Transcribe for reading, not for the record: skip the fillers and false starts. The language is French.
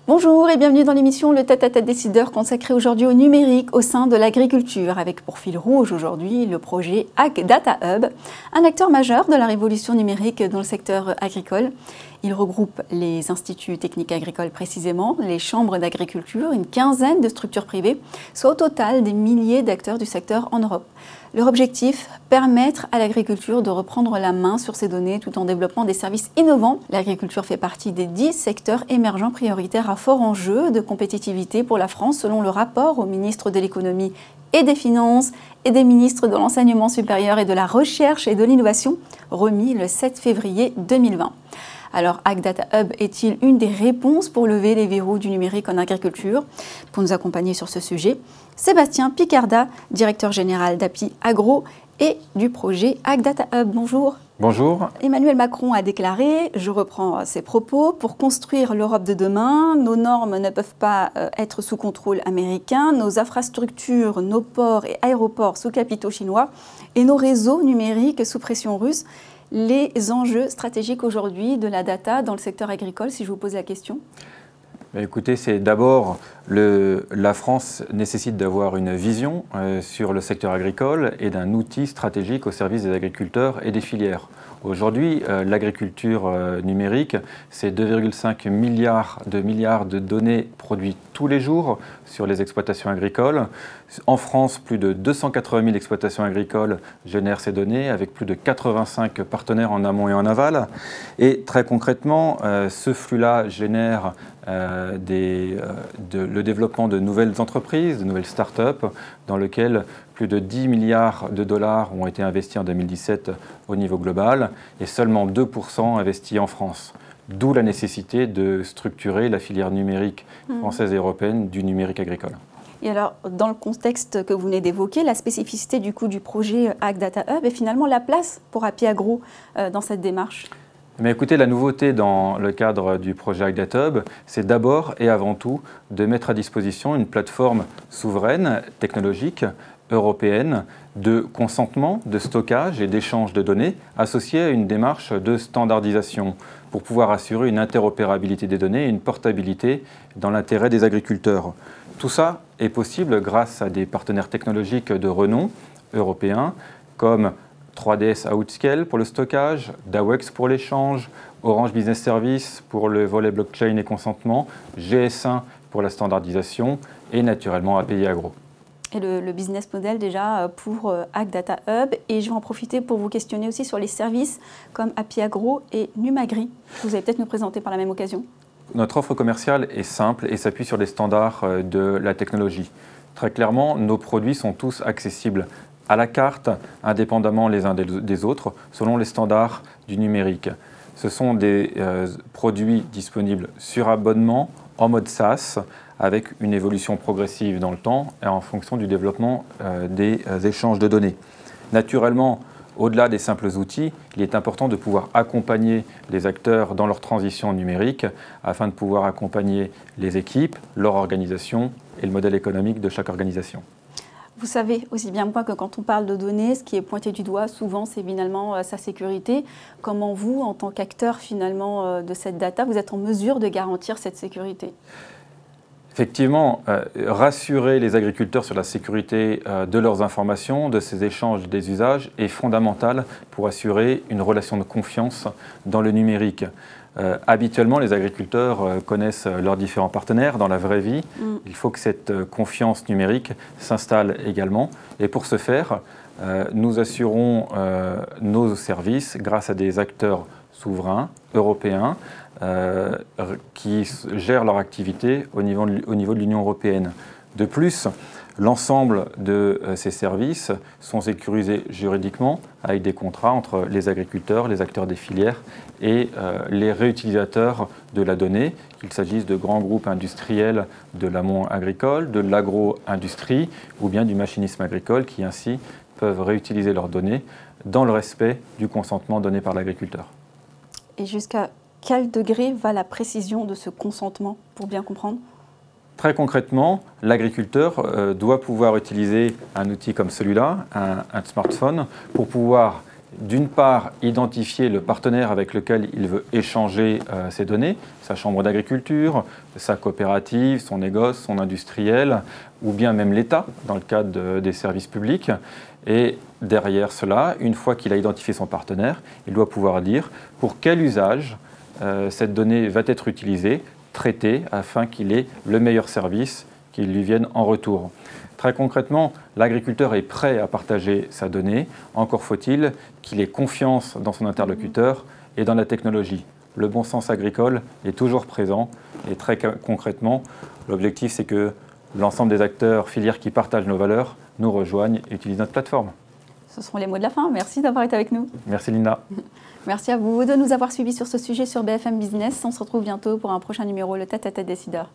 Bonjour et bienvenue dans l'émission Le Tête-à-Tête décideur consacrée aujourd'hui au numérique au sein de l'agriculture, avec pour fil rouge aujourd'hui le projet Ag Data Hub, un acteur majeur de la révolution numérique dans le secteur agricole. Il regroupe les instituts techniques agricoles précisément, les chambres d'agriculture, une quinzaine de structures privées, soit au total des milliers d'acteurs du secteur en Europe. Leur objectif, permettre à l'agriculture de reprendre la main sur ces données tout en développant des services innovants. L'agriculture fait partie des 10 secteurs émergents prioritaires à fort enjeu de compétitivité pour la France, selon le rapport au ministre de l'économie et des finances et des ministres de l'enseignement supérieur et de la recherche et de l'innovation, remis le 7 février 2020. Alors, Ag Data Hub est-il une des réponses pour lever les verrous du numérique en agriculture? Pour nous accompagner sur ce sujet, Sébastien Picarda, directeur général d'API Agro et du projet Ag Data Hub. Bonjour. Bonjour. Emmanuel Macron a déclaré, je reprends ses propos, pour construire l'Europe de demain, nos normes ne peuvent pas être sous contrôle américain, nos infrastructures, nos ports et aéroports sous capitaux chinois et nos réseaux numériques sous pression russe. Les enjeux stratégiques aujourd'hui de la data dans le secteur agricole, si je vous pose la question? Écoutez, c'est d'abord, la France nécessite d'avoir une vision sur le secteur agricole et d'un outil stratégique au service des agriculteurs et des filières. Aujourd'hui, l'agriculture numérique, c'est 2,5 milliards de données produites tous les jours sur les exploitations agricoles. En France, plus de 280 000 exploitations agricoles génèrent ces données avec plus de 85 partenaires en amont et en aval. Et très concrètement, ce flux-là génère le développement de nouvelles entreprises, de nouvelles start-up, dans lesquelles plus de 10 milliards de dollars ont été investis en 2017 au niveau global et seulement 2% investis en France. D'où la nécessité de structurer la filière numérique française et européenne du numérique agricole. Et alors, dans le contexte que vous venez d'évoquer, la spécificité du coup du projet Ag Data Hub et finalement la place pour API Agro dans cette démarche? Mais écoutez, la nouveauté dans le cadre du projet Ag Data Hub, c'est d'abord et avant tout de mettre à disposition une plateforme souveraine, technologique, européenne, de consentement, de stockage et d'échange de données associée à une démarche de standardisation pour pouvoir assurer une interopérabilité des données et une portabilité dans l'intérêt des agriculteurs. Tout ça est possible grâce à des partenaires technologiques de renom européens comme 3DS Outscale pour le stockage, Dawex pour l'échange, Orange Business Services pour le volet blockchain et consentement, GS1 pour la standardisation et naturellement API Agro. Et le business model déjà pour Ag Data Hub. Et je vais en profiter pour vous questionner aussi sur les services comme API Agro et Numagri. Vous allez peut-être nous présenter par la même occasion. Notre offre commerciale est simple et s'appuie sur les standards de la technologie. Très clairement, nos produits sont tous accessibles à la carte, indépendamment les uns des autres, selon les standards du numérique. Ce sont des produits disponibles sur abonnement, en mode SaaS, avec une évolution progressive dans le temps et en fonction du développement des échanges de données. Naturellement, au-delà des simples outils, il est important de pouvoir accompagner les acteurs dans leur transition numérique afin de pouvoir accompagner les équipes, leur organisation et le modèle économique de chaque organisation. Vous savez aussi bien que moi que quand on parle de données, ce qui est pointé du doigt souvent, c'est finalement sa sécurité. Comment vous, en tant qu'acteur finalement de cette data, vous êtes en mesure de garantir cette sécurité? Effectivement, rassurer les agriculteurs sur la sécurité de leurs informations, de ces échanges, des usages, est fondamental pour assurer une relation de confiance dans le numérique. Habituellement, les agriculteurs connaissent leurs différents partenaires dans la vraie vie. Il faut que cette confiance numérique s'installe également. Et pour ce faire, nous assurons nos services grâce à des acteurs souverains, européens, qui gèrent leur activité au niveau de l'Union européenne. De plus, l'ensemble de ces services sont sécurisés juridiquement avec des contrats entre les agriculteurs, les acteurs des filières et les réutilisateurs de la donnée, qu'il s'agisse de grands groupes industriels de l'amont agricole, de l'agro-industrie ou bien du machinisme agricole qui ainsi peuvent réutiliser leurs données dans le respect du consentement donné par l'agriculteur. Et jusqu'à quel degré va la précision de ce consentement, pour bien comprendre? Très concrètement, l'agriculteur doit pouvoir utiliser un outil comme celui-là, un smartphone, pour pouvoir d'une part, identifier le partenaire avec lequel il veut échanger ces données, sa chambre d'agriculture, sa coopérative, son négoce, son industriel, ou bien même l'État, dans le cadre des services publics. Et derrière cela, une fois qu'il a identifié son partenaire, il doit pouvoir dire pour quel usage cette donnée va être utilisée, traitée, afin qu'il ait le meilleur service qui lui vienne en retour. Très concrètement, l'agriculteur est prêt à partager sa donnée, encore faut-il qu'il ait confiance dans son interlocuteur et dans la technologie. Le bon sens agricole est toujours présent et très concrètement, l'objectif c'est que l'ensemble des acteurs filières qui partagent nos valeurs nous rejoignent et utilisent notre plateforme. Ce seront les mots de la fin. Merci d'avoir été avec nous. Merci Linda. Merci à vous de nous avoir suivis sur ce sujet sur BFM Business. On se retrouve bientôt pour un prochain numéro, le Tête à Tête décideur.